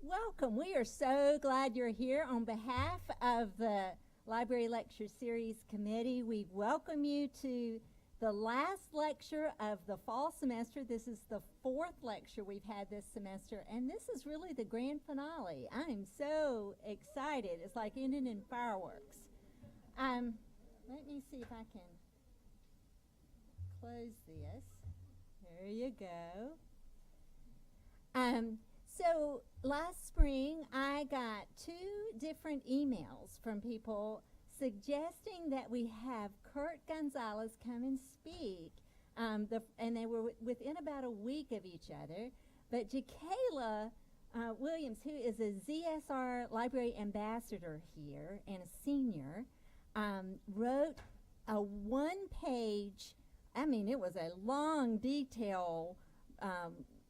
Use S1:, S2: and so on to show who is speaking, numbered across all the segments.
S1: Welcome. We are so glad you're here. On behalf of the Library Lecture Series Committee, we welcome you to the last lecture of the fall semester. This is the fourth lecture we've had this semester, and this is really the grand finale. I'm so excited. It's like ending in fireworks. Let me see if I can close this. There you go. So last spring, I got 2 different emails from people suggesting that we have Kirt Gonzales come and speak, and they were within about a week of each other. But Jacayla Williams, who is a ZSR library ambassador here and a senior, wrote a 1-page, it was a long, detailed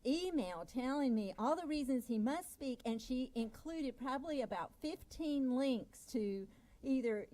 S1: email telling me all the reasons he must speak, and she included probably about 15 links to either,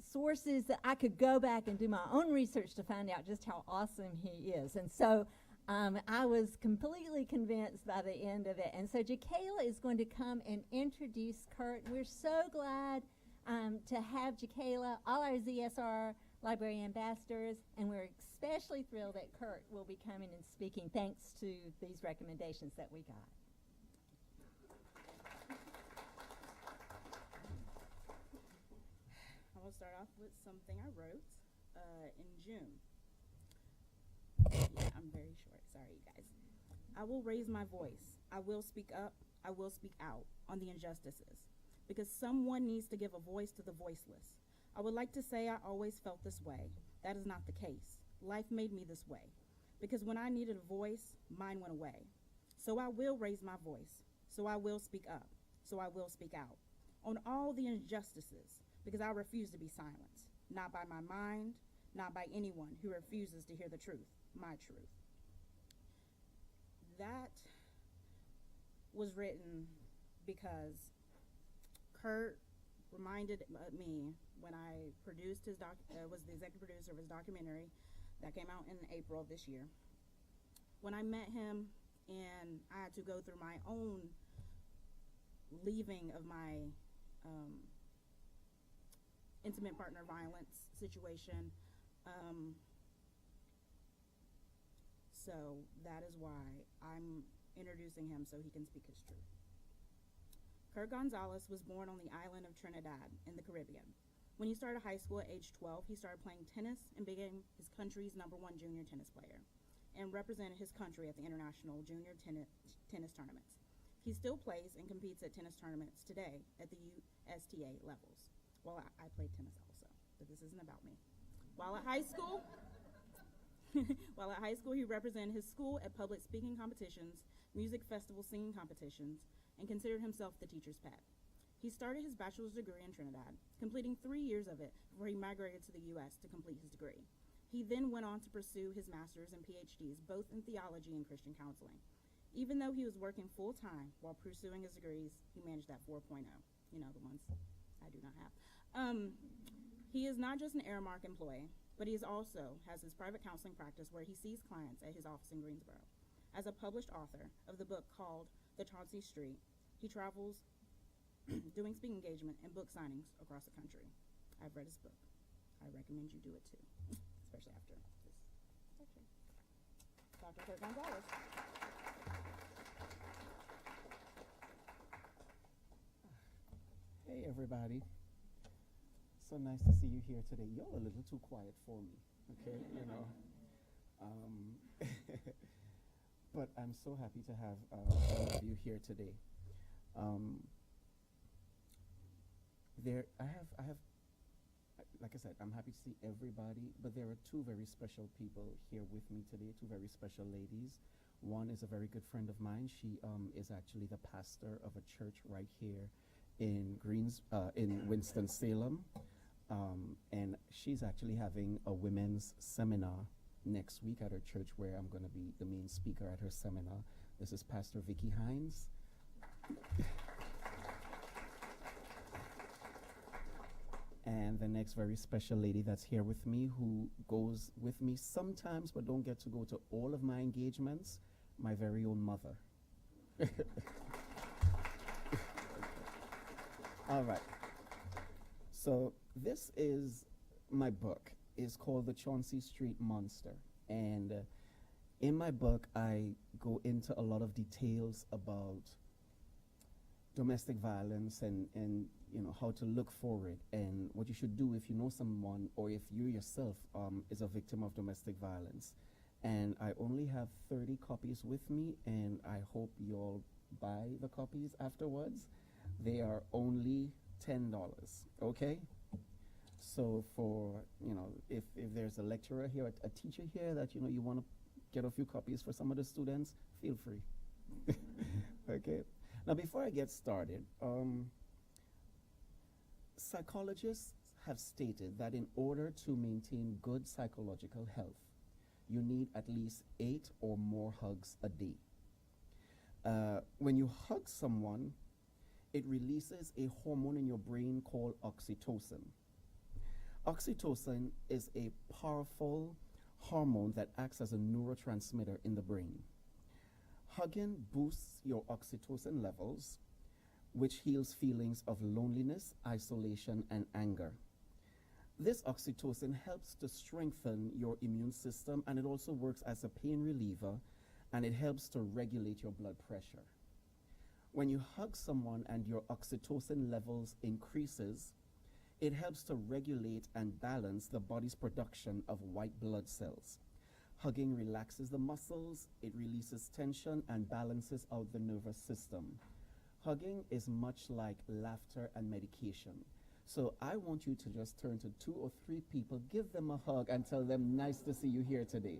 S1: sources that I could go back and do my own research to find out just how awesome he is. And so I was completely convinced by the end of it. And so Jacayla is going to come and introduce Kirt. We're so glad to have Jacayla, all our ZSR library ambassadors, and we're especially thrilled that Kirt will be coming and speaking thanks to these recommendations that we got.
S2: I will start off with something I wrote in June. Yeah, I'm very short. Sorry, you guys. I will raise my voice. I will speak up. I will speak out on the injustices, because someone needs to give a voice to the voiceless. I would like to say I always felt this way. That is not the case. Life made me this way, because when I needed a voice, mine went away. So I will raise my voice. So I will speak up. So I will speak out on all the injustices, because I refuse to be silenced, not by my mind, not by anyone who refuses to hear the truth, my truth. That was written because Kirt reminded me when I produced his was the executive producer of his documentary that came out in April of this year. When I met him and I had to go through my own leaving of my intimate partner violence situation. So that is why I'm introducing him so he can speak his truth. Kirt Gonzales was born on the island of Trinidad in the Caribbean. When he started high school at age 12, he started playing tennis and became his country's #1 junior tennis player and represented his country at the international junior tennis tournaments. He still plays and competes at tennis tournaments today at the USTA levels. Well, I played tennis also, but this isn't about me. While at high school, he represented his school at public speaking competitions, music festival singing competitions, and considered himself the teacher's pet. He started his bachelor's degree in Trinidad, completing 3 years of it before he migrated to the U.S. to complete his degree. He then went on to pursue his master's and Ph.Ds, both in theology and Christian counseling. Even though he was working full-time while pursuing his degrees, he managed that 4.0, the ones I do not have. He is not just an Aramark employee, but he also has his private counseling practice where he sees clients at his office in Greensboro. As a published author of the book called The Chauncey Street, he travels doing speaking engagement and book signings across the country. I've read his book. I recommend you do it too, especially after this section. Dr. Kirt Gonzales.
S3: Hey everybody. So nice to see you here today. You're a little too quiet for me, okay? But I'm so happy to have all of you here today. I have, like I said, I'm happy to see everybody, but there are 2 very special people here with me today, 2 very special ladies. One is a very good friend of mine. She is actually the pastor of a church right here in Winston-Salem. And she's actually having a women's seminar next week at her church where I'm going to be the main speaker at her seminar. This is Pastor Vicki Hines. And the next very special lady that's here with me, who goes with me sometimes but don't get to go to all of my engagements, my very own mother. All right. So this is my book. It's called The Chauncey Street Monster. And in my book, I go into a lot of details about domestic violence and you know how to look for it and what you should do if you know someone or if you yourself is a victim of domestic violence. And I only have 30 copies with me, and I hope you'll buy the copies afterwards. They are only $10, okay? So for, you know, if there's a lecturer here, a teacher here that, you know, you want to get a few copies for some of the students, feel free. Okay? Now, before I get started, psychologists have stated that in order to maintain good psychological health, you need at least 8 or more hugs a day. When you hug someone, it releases a hormone in your brain called oxytocin. Oxytocin is a powerful hormone that acts as a neurotransmitter in the brain. Hugging boosts your oxytocin levels, which heals feelings of loneliness, isolation, and anger. This oxytocin helps to strengthen your immune system, and it also works as a pain reliever, and it helps to regulate your blood pressure. When you hug someone and your oxytocin levels increases, it helps to regulate and balance the body's production of white blood cells. Hugging relaxes the muscles, it releases tension, and balances out the nervous system. Hugging is much like laughter and medication. So I want you to just turn to 2 or 3 people, give them a hug, and tell them, nice to see you here today.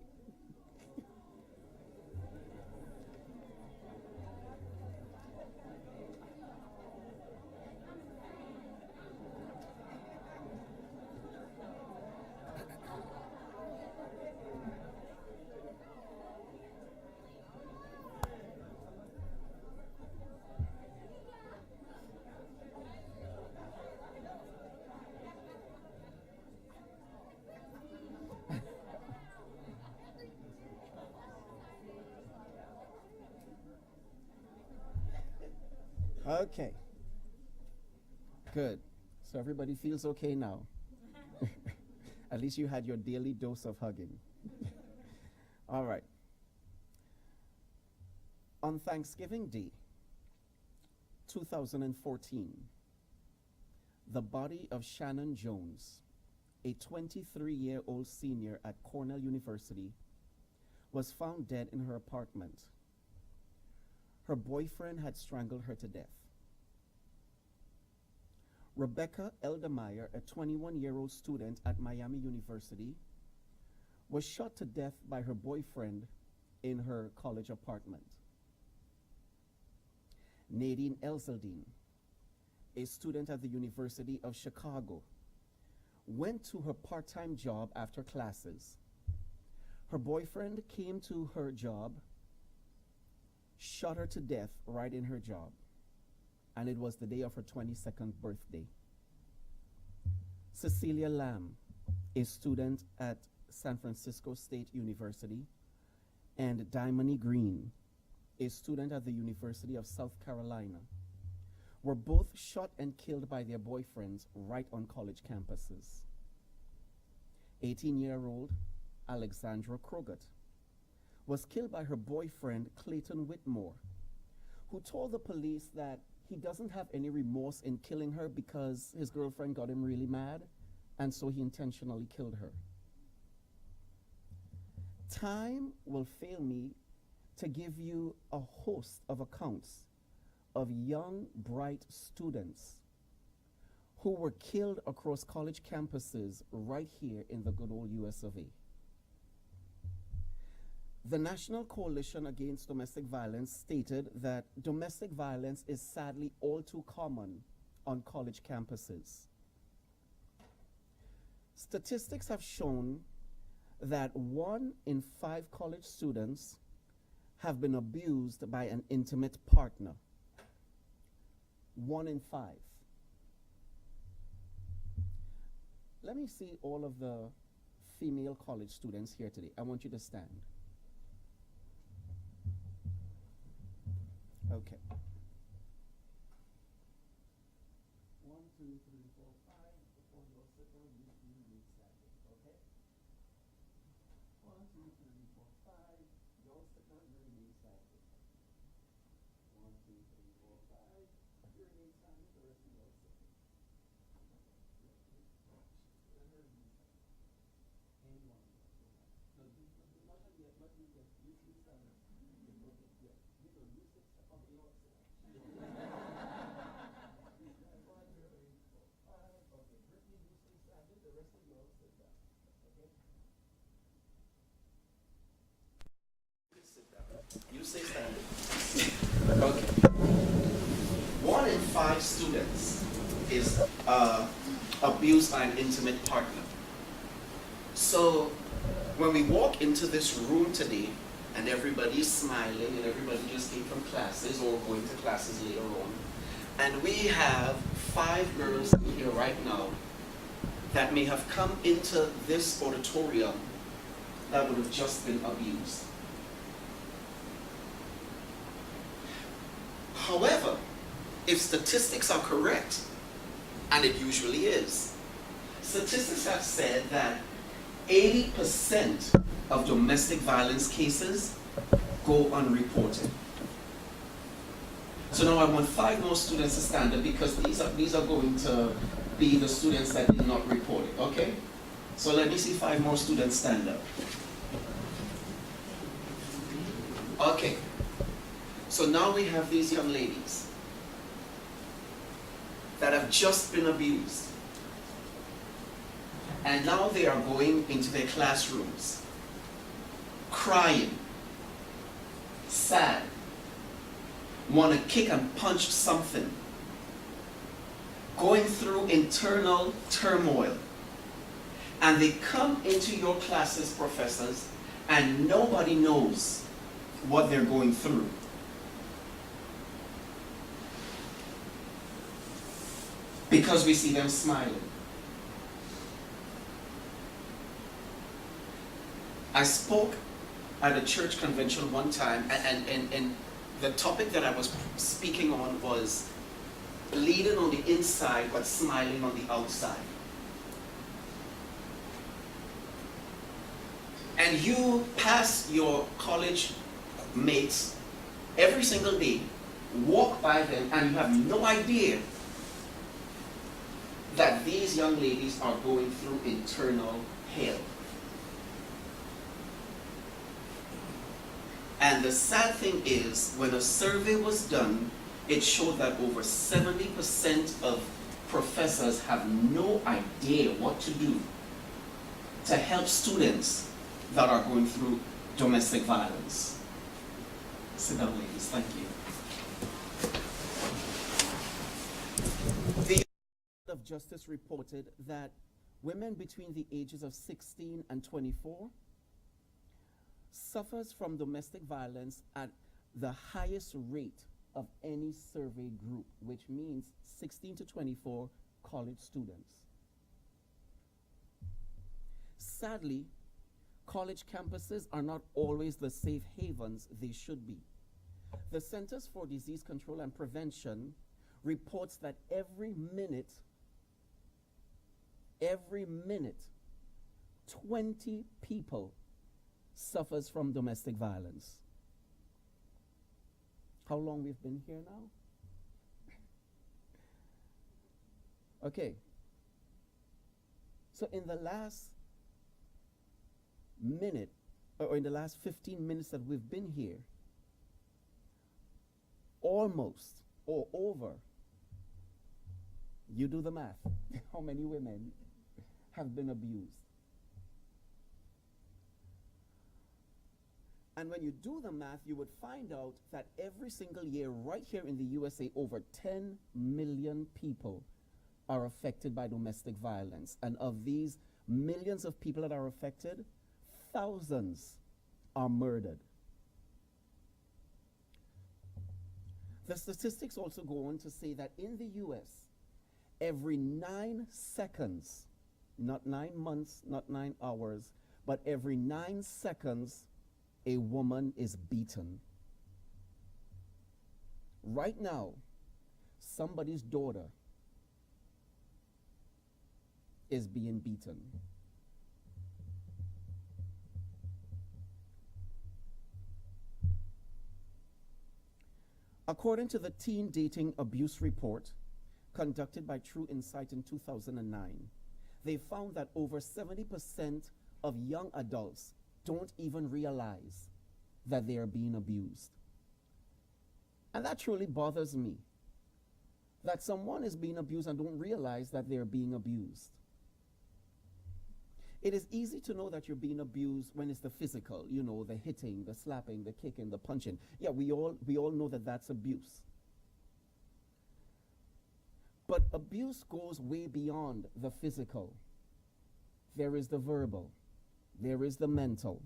S3: Okay. Good. So everybody feels okay now. At least you had your daily dose of hugging. All right. On Thanksgiving Day, 2014, the body of Shannon Jones, a 23-year-old senior at Cornell University, was found dead in her apartment. Her boyfriend had strangled her to death. Rebecca Eldermeyer, a 21-year-old student at Miami University, was shot to death by her boyfriend in her college apartment. Nadine Elzeldine, a student at the University of Chicago, went to her part-time job after classes. Her boyfriend came to her job, shot her to death right in her job, and it was the day of her 22nd birthday. Cecilia Lamb, a student at San Francisco State University, and Daimony Green, a student at the University of South Carolina, were both shot and killed by their boyfriends right on college campuses. 18-year-old Alexandra Krogat was killed by her boyfriend, Clayton Whitmore, who told the police that he doesn't have any remorse in killing her because his girlfriend got him really mad, and so he intentionally killed her. Time will fail me to give you a host of accounts of young, bright students who were killed across college campuses right here in the good old US of A. The National Coalition Against Domestic Violence stated that domestic violence is sadly all too common on college campuses. Statistics have shown that 1 in 5 college students have been abused by an intimate partner. 1 in 5. Let me see all of the female college students here today. I want you to stand. Okay. 2, 3, 4, 5. Before you all sit down, you remain standing, okay? 1, 2, 3, 4, 5. You all sit down, you remain standing. 1, 2, 3, 4, 5. You remain standing, the rest of you all sit. Anyone. No, not yet, not yet. You sit standing. Okay, yeah. You know, you sit standing. Okay, you all sit down. Okay, Brittany, you stay standing. The rest of you all sit down. Okay? You sit down. You stay standing. Okay. 1 in 5 students is abused by an intimate partner. So when we walk into this room today and everybody's smiling and everybody just came from classes or going to classes later on, and we have 5 girls here right now that may have come into this auditorium that would have just been abused. However, if statistics are correct, and it usually is, statistics have said that 80% of domestic violence cases go unreported. So now I want 5 more students to stand up because these are going to be the students that did not report it, okay? So let me see 5 more students stand up. Okay. So now we have these young ladies that have just been abused. And now they are going into their classrooms, crying, sad, want to kick and punch something, going through internal turmoil. And they come into your classes, professors, and nobody knows what they're going through. Because we see them smiling. I spoke at a church convention one time, and the topic that I was speaking on was bleeding on the inside but smiling on the outside. And you pass your college mates every single day, walk by them, and you have no idea that these young ladies are going through internal hell. And the sad thing is, when a survey was done, it showed that over 70% of professors have no idea what to do to help students that are going through domestic violence. Sit down, ladies. Thank you. The Department of Justice reported that women between the ages of 16 and 24 suffers from domestic violence at the highest rate of any survey group, which means 16 to 24 college students. Sadly, college campuses are not always the safe havens they should be. The Centers for Disease Control and Prevention reports that every minute, 20 people suffers from domestic violence. How long we've been here now? Okay. So in the last minute, or in the last 15 minutes that we've been here, almost, or over, you do the math, how many women have been abused? And when you do the math, you would find out that every single year, right here in the USA, over 10 million people are affected by domestic violence. And of these millions of people that are affected, thousands are murdered. The statistics also go on to say that in the US, every 9 seconds, not 9 months, not 9 hours, but every 9 seconds, a woman is beaten. Right now, somebody's daughter is being beaten. According to the Teen Dating Abuse Report conducted by True Insight in 2009, they found that over 70% of young adults don't even realize that they are being abused. And that truly bothers me, that someone is being abused and don't realize that they're being abused. It is easy to know that you're being abused when it's the physical, you know, the hitting, the slapping, the kicking, the punching. Yeah, we all know that that's abuse. But abuse goes way beyond the physical. There is the verbal, there is the mental,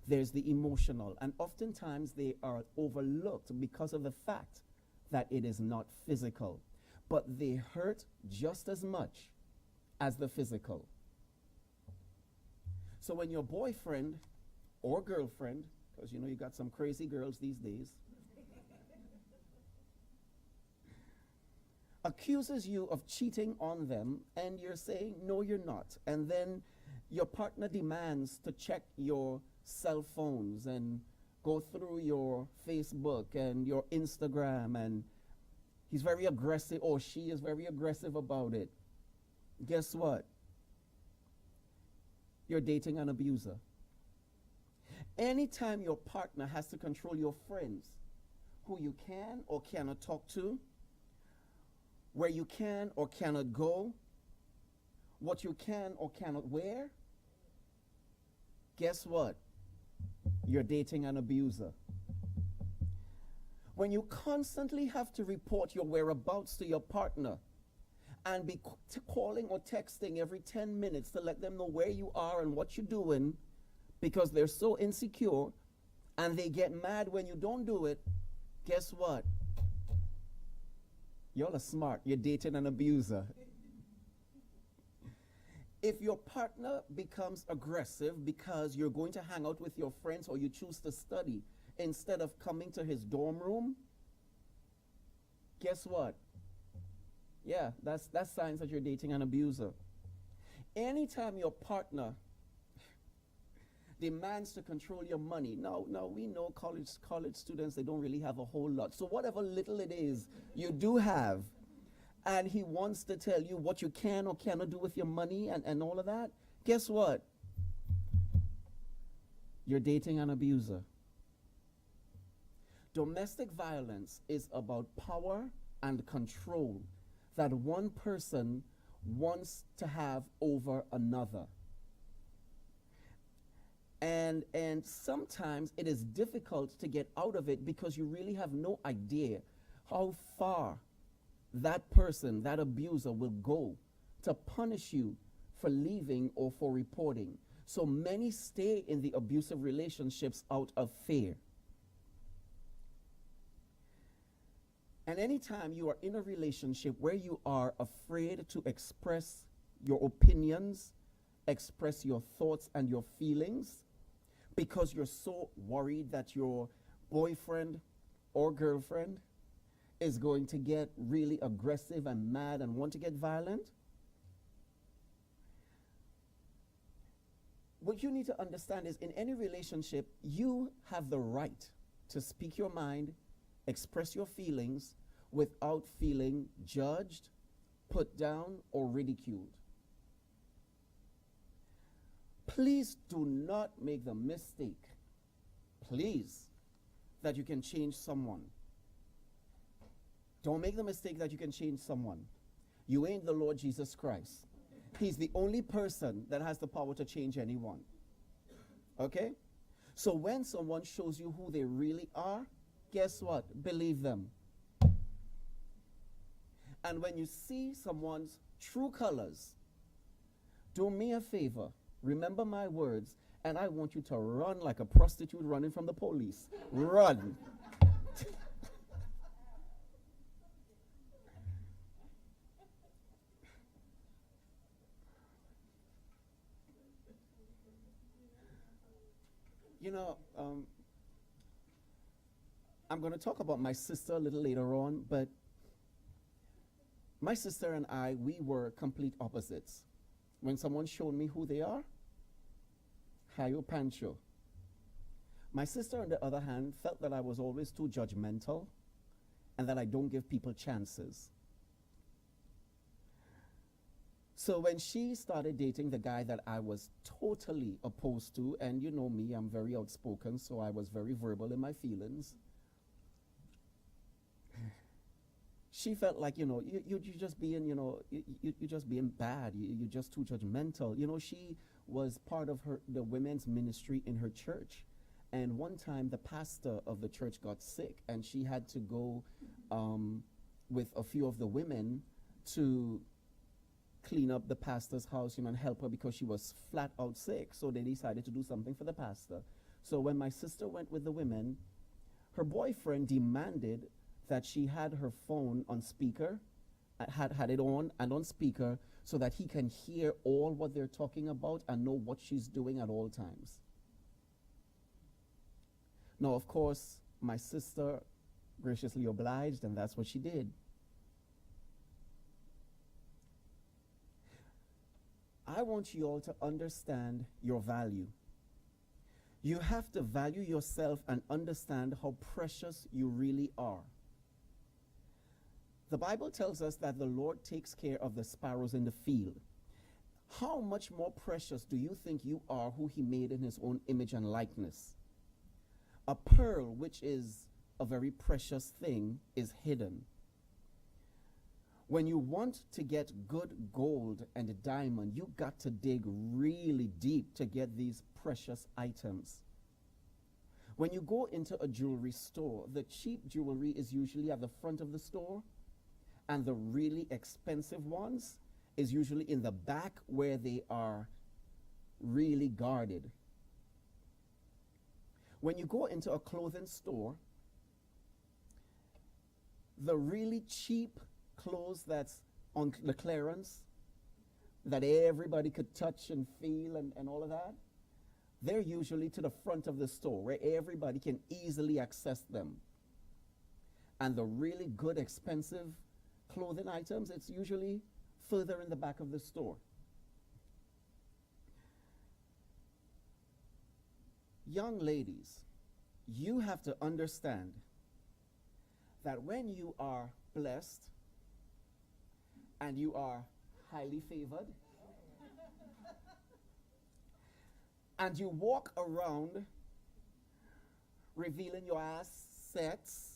S3: there's the emotional, and oftentimes they are overlooked because of the fact that it is not physical. But they hurt just as much as the physical. So when your boyfriend or girlfriend, because you know you got some crazy girls these days, accuses you of cheating on them and you're saying, no, you're not. And then your partner demands to check your cell phones and go through your Facebook and your Instagram, and he's very aggressive, or she is very aggressive about it. Guess what? You're dating an abuser. Anytime your partner has to control your friends, who you can or cannot talk to, where you can or cannot go, what you can or cannot wear, guess what? You're dating an abuser. When you constantly have to report your whereabouts to your partner and be calling or texting every 10 minutes to let them know where you are and what you're doing because they're so insecure and they get mad when you don't do it, guess what? Y'all are smart. You're dating an abuser. If your partner becomes aggressive because you're going to hang out with your friends or you choose to study instead of coming to his dorm room, guess what? Yeah, that's signs that you're dating an abuser. Anytime your partner demands to control your money, now we know college students, they don't really have a whole lot. So whatever little it is you do have, and he wants to tell you what you can or cannot do with your money and all of that, guess what? You're dating an abuser. Domestic violence is about power and control that one person wants to have over another. And sometimes it is difficult to get out of it because you really have no idea how far that person, that abuser, will go to punish you for leaving or for reporting. So many stay in the abusive relationships out of fear. And anytime you are in a relationship where you are afraid to express your opinions, express your thoughts and your feelings, because you're so worried that your boyfriend or girlfriend is going to get really aggressive and mad and want to get violent, what you need to understand is in any relationship, you have the right to speak your mind, express your feelings without feeling judged, put down, or ridiculed. Please do not make the mistake, please, that you can change someone. Don't make the mistake that you can change someone. You ain't the Lord Jesus Christ. He's the only person that has the power to change anyone. Okay? So when someone shows you who they really are, guess what? Believe them. And when you see someone's true colors, do me a favor. Remember my words, and I want you to run like a prostitute running from the police. Run. You know, I'm going to talk about my sister a little later on, but my sister and I, we were complete opposites. when someone showed me who they are, Hayo Pancho. My sister, on the other hand, felt that I was always too judgmental and that I don't give people chances. So when she started dating the guy that I was totally opposed to, and you know me, I'm very outspoken, so I was very verbal in my feelings. She felt like, you just being, you just being bad. You're just too judgmental. She was part of the women's ministry in her church. And one time the pastor of the church got sick, and she had to go with a few of the women to clean up the pastor's house, and help her because she was flat out sick. So they decided to do something for the pastor. So when my sister went with the women, her boyfriend demanded that she had her phone on speaker, had it on and on speaker, so that he can hear all what they're talking about and know what she's doing at all times. Now, of course, my sister graciously obliged, and that's what she did. I want you all to understand your value. You have to value yourself and understand how precious you really are. The Bible tells us that the Lord takes care of the sparrows in the field. How much more precious do you think you are, who he made in his own image and likeness? A pearl, which is a very precious thing, is hidden. When you want to get good gold and a diamond, you got to dig really deep to get these precious items. When you go into a jewelry store, the cheap jewelry is usually at the front of the store, and the really expensive ones is usually in the back where they are really guarded. When you go into a clothing store, the really cheap clothes that's on the clearance, that everybody could touch and feel and all of that, they're usually to the front of the store where everybody can easily access them. And the really good, expensive clothing items, it's usually further in the back of the store. Young ladies, you have to understand that when you are blessed and you are highly favored and you walk around revealing your assets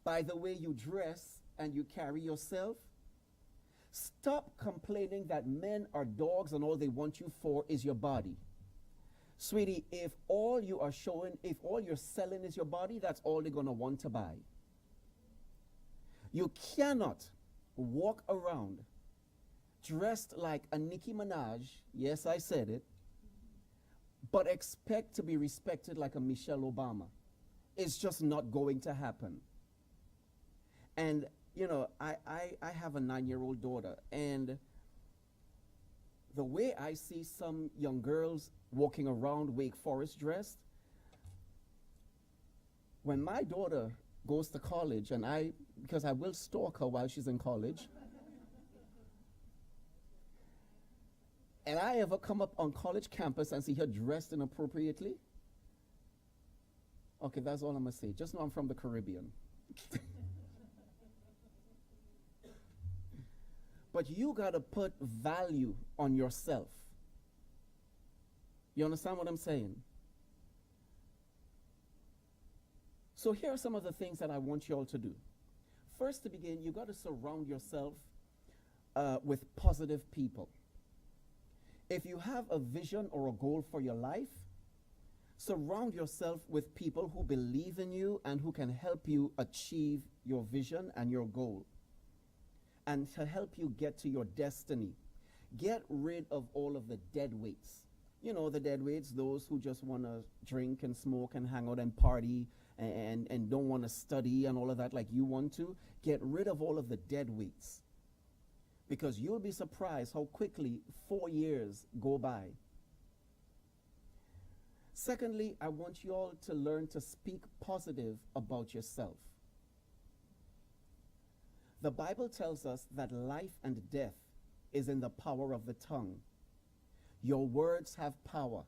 S3: by the way you dress and you carry yourself, stop complaining that men are dogs and all they want you for is your body. Sweetie, if all you are showing, if all you're selling is your body, that's all they're going to want to buy. You cannot walk around dressed like a Nicki Minaj, yes, I said it, but expect to be respected like a Michelle Obama. It's just not going to happen. And, I have a 9-year-old daughter, and the way I see some young girls walking around Wake Forest dressed, when my daughter goes to college, and because I will stalk her while she's in college, and I ever come up on college campus and see her dressed inappropriately, okay, that's all I'm going to say. Just know I'm from the Caribbean. But you got to put value on yourself. You understand what I'm saying? So here are some of the things that I want you all to do. First, to begin, you got to surround yourself with positive people. If you have a vision or a goal for your life, surround yourself with people who believe in you and who can help you achieve your vision and your goal, and to help you get to your destiny. Get rid of all of the dead weights. You know, the dead weights, those who just want to drink and smoke and hang out and party and don't want to study and all of that like you want to. Get rid of all of the dead weights, because you'll be surprised how quickly 4 years go by. Secondly, I want you all to learn to speak positive about yourself. The Bible tells us that life and death is in the power of the tongue. Your words have power.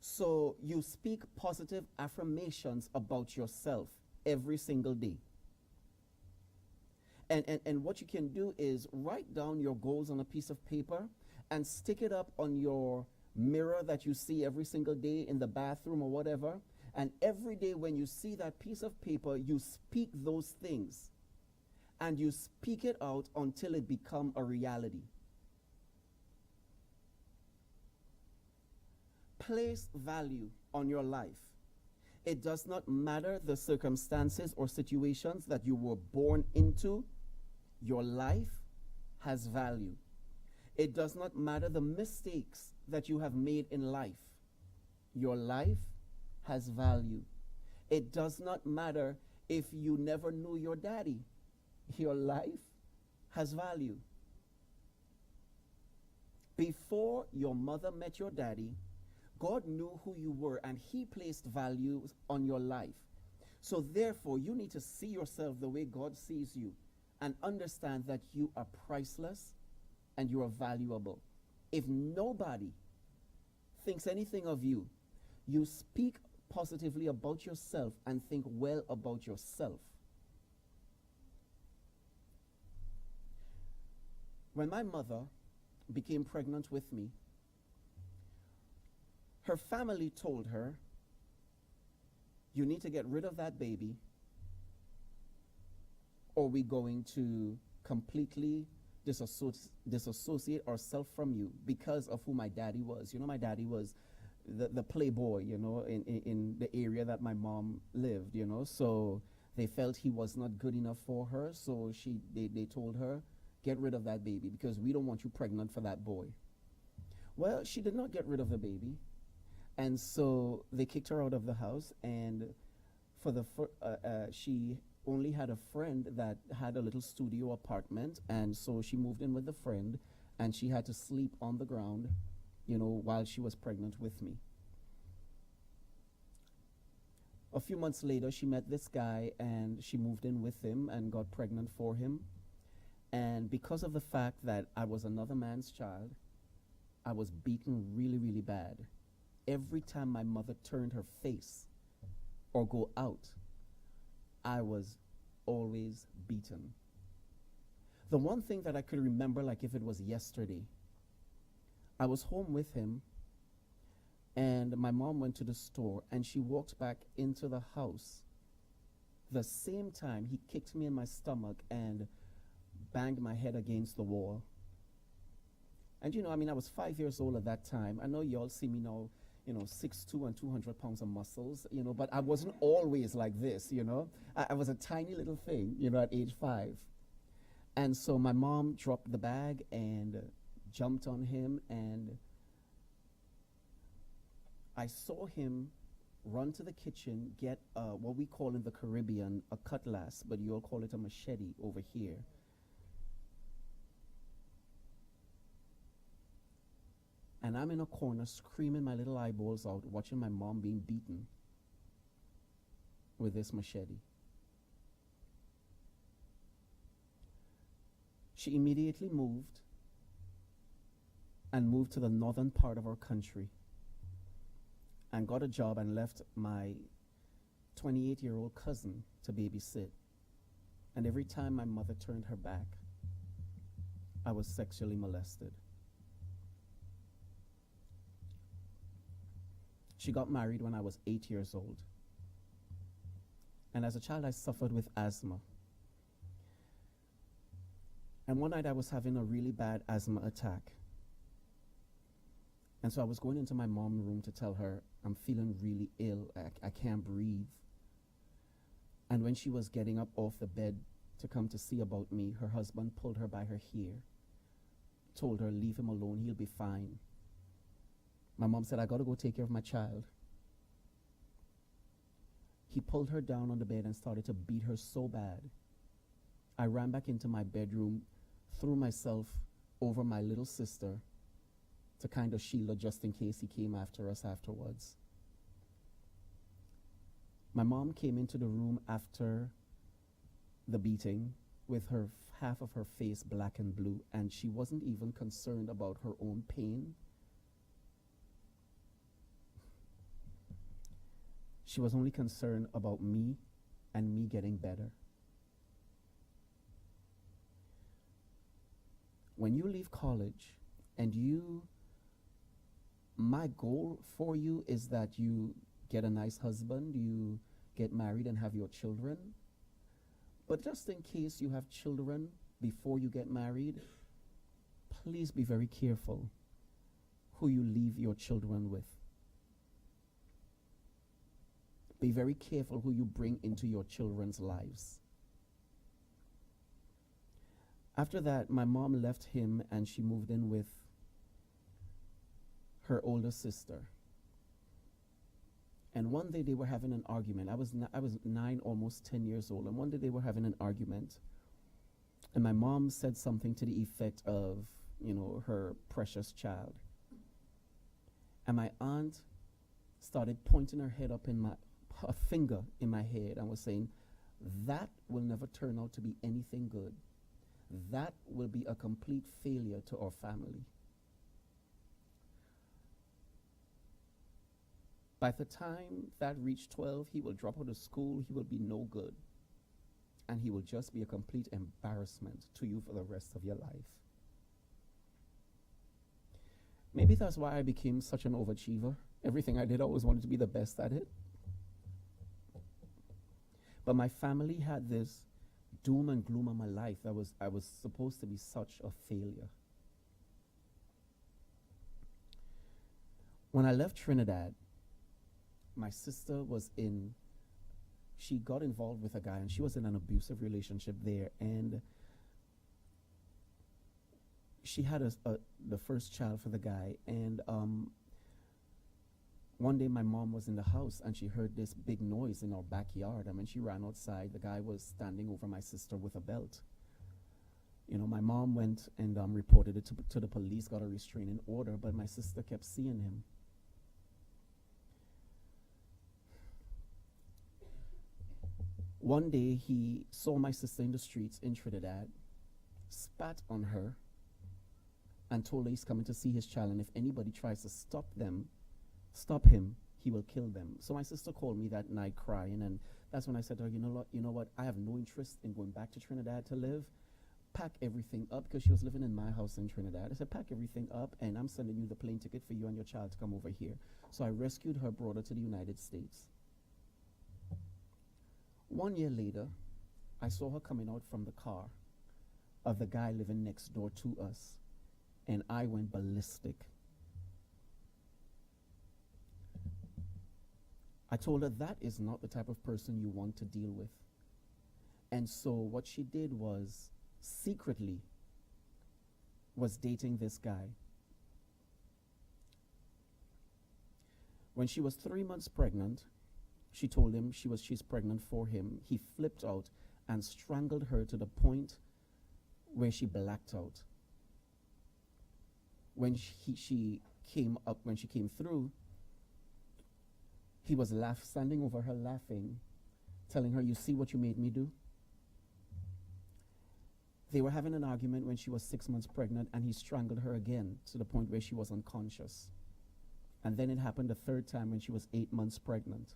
S3: So you speak positive affirmations about yourself every single day. And what you can do is write down your goals on a piece of paper and stick it up on your mirror that you see every single day in the bathroom or whatever. And every day when you see that piece of paper, you speak those things. And you speak it out until it becomes a reality. Place value on your life. It does not matter the circumstances or situations that you were born into. Your life has value. It does not matter the mistakes that you have made in life. Your life has value. It does not matter if you never knew your daddy. Your life has value. Before your mother met your daddy, God knew who you were and he placed values on your life. So therefore, you need to see yourself the way God sees you and understand that you are priceless and you are valuable. If nobody thinks anything of you, you speak positively about yourself and think well about yourself. When my mother became pregnant with me, her family told her, you need to get rid of that baby or we're going to completely disassociate ourselves from you because of who my daddy was. You know, my daddy was the playboy, you know, in the area that my mom lived, you know. So they felt he was not good enough for her. So they told her, get rid of that baby because we don't want you pregnant for that boy. Well, she did not get rid of the baby. And so they kicked her out of the house, and she only had a friend that had a little studio apartment, and so she moved in with the friend, and she had to sleep on the ground, you know, while she was pregnant with me. A few months later, she met this guy, and she moved in with him and got pregnant for him. And because of the fact that I was another man's child, I was beaten really, really bad. Every time my mother turned her face or go out, I was always beaten. The one thing that I could remember like if it was yesterday, I was home with him and my mom went to the store and she walked back into the house. The same time he kicked me in my stomach and banged my head against the wall. And you know, I mean, I was 5 years old at that time. I know you all see me now, you know, 6'2" and 200 pounds of muscles, you know, but I wasn't always like this, you know. I was a tiny little thing, you know, at age 5. And so my mom dropped the bag and jumped on him, and I saw him run to the kitchen, get what we call in the Caribbean a cutlass, but you all call it a machete over here. And I'm in a corner screaming my little eyeballs out, watching my mom being beaten with this machete. She immediately moved to the northern part of our country and got a job and left my 28-year-old cousin to babysit. And every time my mother turned her back, I was sexually molested. She got married when I was 8 years old. And as a child, I suffered with asthma. And one night I was having a really bad asthma attack. And so I was going into my mom's room to tell her, I'm feeling really ill. I can't breathe. And when she was getting up off the bed to come to see about me, her husband pulled her by her hair, told her, leave him alone, he'll be fine. My mom said, I gotta go take care of my child. He pulled her down on the bed and started to beat her so bad. I ran back into my bedroom, threw myself over my little sister to kind of shield her just in case he came after us afterwards. My mom came into the room after the beating with her half of her face black and blue, and she wasn't even concerned about her own pain. She was only concerned about me and me getting better. When you leave college and my goal for you is that you get a nice husband, you get married and have your children. But just in case you have children before you get married, please be very careful who you leave your children with. Be very careful who you bring into your children's lives. After that, my mom left him and she moved in with her older sister. And one day they were having an argument. I was 9, almost 10 years old. And one day they were having an argument. And my mom said something to the effect of, her precious child. And my aunt started pointing her head up a finger in my head and was saying, that will never turn out to be anything good. That will be a complete failure to our family. By the time that reached 12, he will drop out of school, he will be no good. And he will just be a complete embarrassment to you for the rest of your life. Maybe that's why I became such an overachiever. Everything I did, I always wanted to be the best at it. But my family had this doom and gloom on my life. I was supposed to be such a failure. When I left Trinidad, my sister she got involved with a guy, and she was in an abusive relationship there, and she had the first child for the guy, and one day my mom was in the house and she heard this big noise in our backyard, and when she ran outside, the guy was standing over my sister with a belt. My mom went and reported it to the police, got a restraining order, but my sister kept seeing him. One day he saw my sister in the streets in Trinidad, spat on her, and told her he's coming to see his child, and if anybody tries to stop him, he will kill them. So my sister called me that night crying, and that's when I said to her, you know what, I have no interest in going back to Trinidad to live. Pack everything up, because she was living in my house in Trinidad. I said, pack everything up, and I'm sending you the plane ticket for you and your child to come over here. So I rescued her, brought her to the United States. 1 year later, I saw her coming out from the car of the guy living next door to us, and I went ballistic. I told her that is not the type of person you want to deal with. And so what she did was secretly was dating this guy. When she was 3 months pregnant, she told him she's pregnant for him. He flipped out and strangled her to the point where she blacked out. When she came through, he was standing over her laughing, telling her, you see what you made me do? They were having an argument when she was 6 months pregnant, and he strangled her again to the point where she was unconscious. And then it happened a third time when she was 8 months pregnant.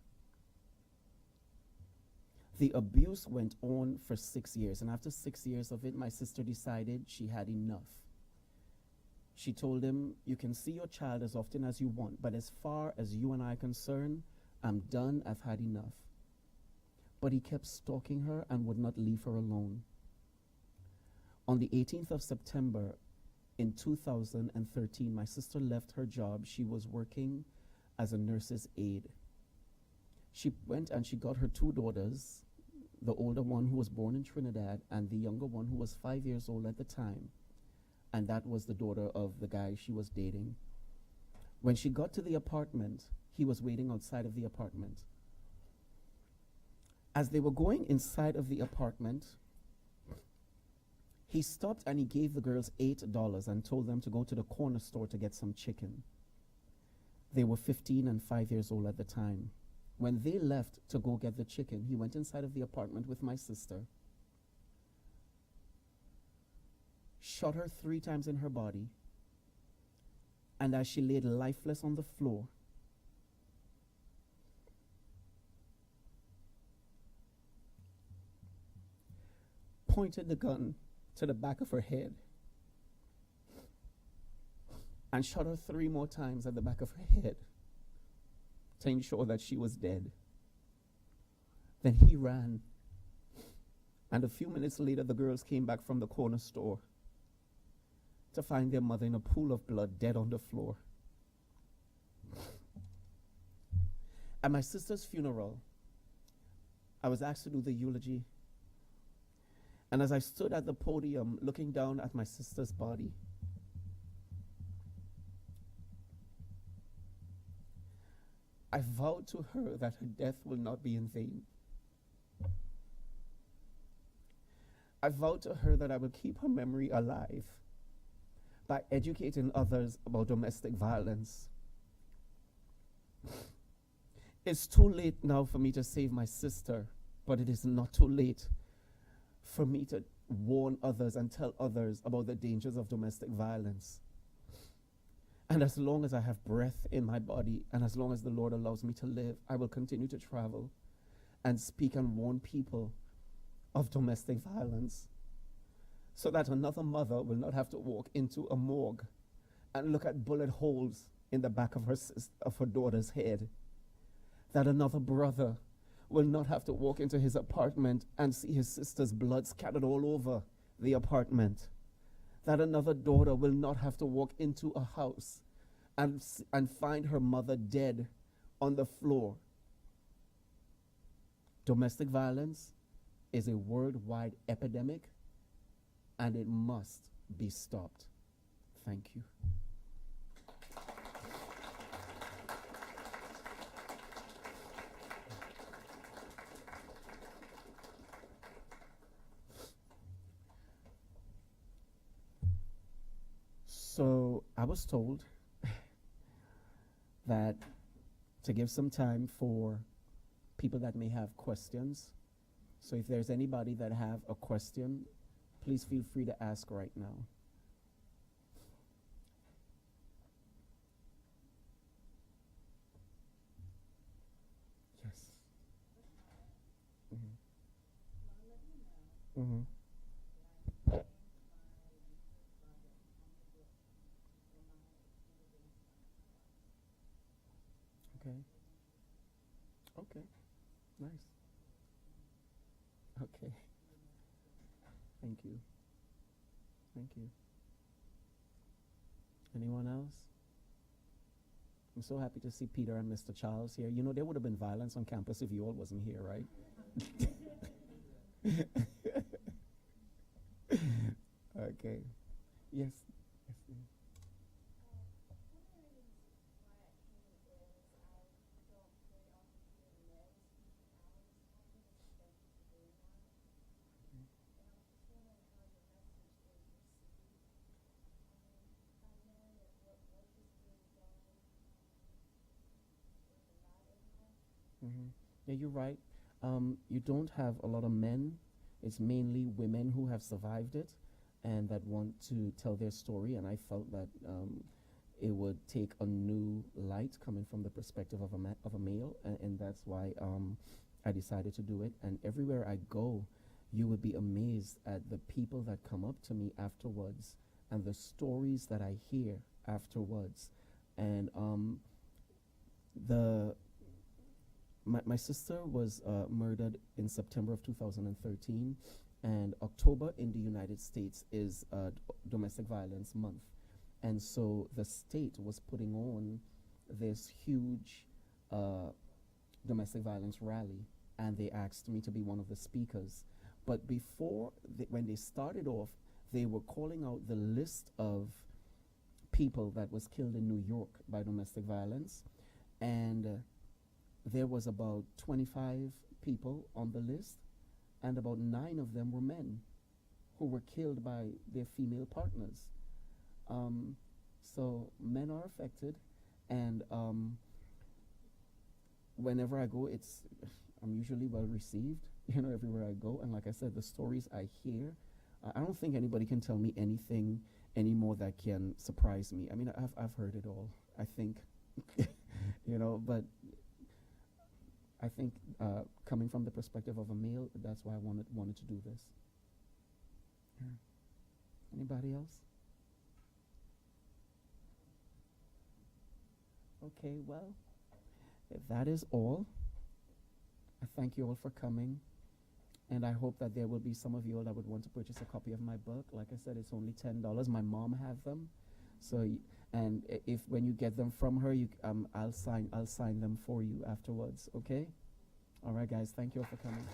S3: The abuse went on for 6 years, and after 6 years of it, my sister decided she had enough. She told him, you can see your child as often as you want, but as far as you and I are concerned, I'm done, I've had enough. But he kept stalking her and would not leave her alone. On the 18th of September in 2013, my sister left her job. She was working as a nurse's aide. She went and she got her 2 daughters, the older one who was born in Trinidad and the younger one who was 5 years old at the time. And that was the daughter of the guy she was dating. When she got to the apartment, he was waiting outside of the apartment. As they were going inside of the apartment, he stopped and he gave the girls $8 and told them to go to the corner store to get some chicken. They were 15 and 5 years old at the time. When they left to go get the chicken, he went inside of the apartment with my sister, shot her 3 times in her body, and as she laid lifeless on the floor, pointed the gun to the back of her head and shot her 3 more times at the back of her head to ensure that she was dead. Then he ran, and a few minutes later the girls came back from the corner store to find their mother in a pool of blood, dead on the floor. At my sister's funeral, I was asked to do the eulogy. And as I stood at the podium looking down at my sister's body, I vowed to her that her death will not be in vain. I vowed to her that I will keep her memory alive by educating others about domestic violence. It's too late now for me to save my sister, but it is not too late for me to warn others and tell others about the dangers of domestic violence. And as long as I have breath in my body, and as long as the Lord allows me to live, I will continue to travel and speak and warn people of domestic violence, so that another mother will not have to walk into a morgue and look at bullet holes in the back of her daughter's head. That another brother will not have to walk into his apartment and see his sister's blood scattered all over the apartment. That another daughter will not have to walk into a house and find her mother dead on the floor. Domestic violence is a worldwide epidemic, and it must be stopped. Thank you. So I was told that to give some time for people that may have questions. So if there's anybody that have a question, please feel free to ask right now. Yes. Mm-hmm. Mm-hmm. Okay. Okay. Nice. Okay. Thank you. Thank you. Anyone else? I'm so happy to see Peter and Mr. Charles here. You know, there would have been violence on campus if you all wasn't here, right? Okay. Yes. Yes. Yes. Mm-hmm. Yeah, you're right. You don't have a lot of men. It's mainly women who have survived it and that want to tell their story. And I felt that it would take a new light coming from the perspective of a male, and that's why I decided to do it. And everywhere I go, you would be amazed at the people that come up to me afterwards and the stories that I hear afterwards. And my sister was murdered in September of 2013, and October in the United States is Domestic Violence Month. And so the state was putting on this huge domestic violence rally, and they asked me to be one of the speakers. But before, when they started off, they were calling out the list of people that was killed in New York by domestic violence, and there was about 25 people on the list, and about 9 of them were men who were killed by their female partners. So men are affected, and whenever I go, I'm usually well received, everywhere I go. And like I said, the stories I hear I don't think anybody can tell me anything anymore that can surprise me. I mean, I've heard it all, I think, you know, but I think coming from the perspective of a male, that's why I wanted to do this. Yeah. Anybody else? Okay, well, if that is all, I thank you all for coming. And I hope that there will be some of you all that would want to purchase a copy of my book. Like I said, it's only $10. My mom have them. So, and if when you get them from her, I'll sign them for you afterwards, okay? All right, guys, thank you all for coming.